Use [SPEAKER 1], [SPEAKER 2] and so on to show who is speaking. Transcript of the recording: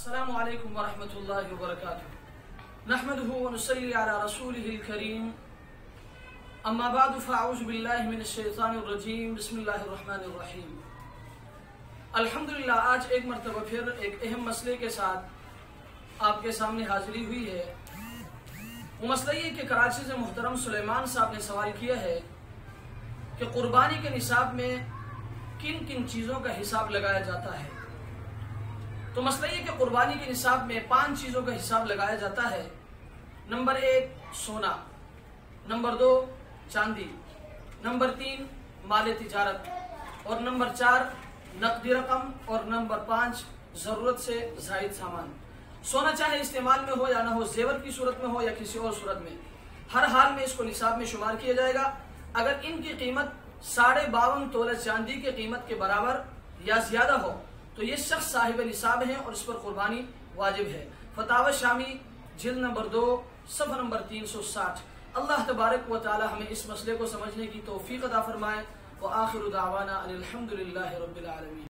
[SPEAKER 1] السلام علیکم ورحمۃ اللہ وبرکاتہ نحمده ونصلی علی رسوله الکریم اما بعد فاعوذ باللہ من الشیطان الرجیم بسم اللہ الرحمن الرحیم۔ الحمدللہ آج ایک مرتبہ پھر ایک اہم مسئلے کے ساتھ آپ کے سامنے حاضری ہوئی ہے۔ وہ مسئلہ یہ کہ کراچی سے محترم سلیمان صاحب نے سوال کیا ہے کہ قربانی کے نصاب میں کن کن چیزوں کا حساب لگایا جاتا ہے۔ تو مسئلہ یہ کہ قربانی کے نصاب میں 5 چیزوں کا حساب لگایا جاتا ہے۔ نمبر 1 سونا، نمبر 2 چاندی، نمبر 3 مال تجارت، اور نمبر 4 نقدی رقم، اور نمبر 5 ضرورت سے زائد سامان۔ سونا چاہے استعمال میں ہو یا نہ ہو، زیور کی صورت میں ہو یا کسی اور صورت میں، ہر حال میں اس کو نصاب میں شمار کیا جائے گا۔ اگر ان کی قیمت 52.5 تولہ چاندی کی قیمت کے برابر یا زیادہ ہو تو یہ شخص صاحب نصاب ہیں اور اس پر قربانی واجب ہے۔ فتاوی شامی جلد نمبر 2 صفحہ نمبر 360۔ اللہ تبارک و تعالی ہمیں اس مسئلے کو سمجھنے کی توفیق عطا فرمائے۔ وآخر دعوانا ان الحمدللہ رب العالمین۔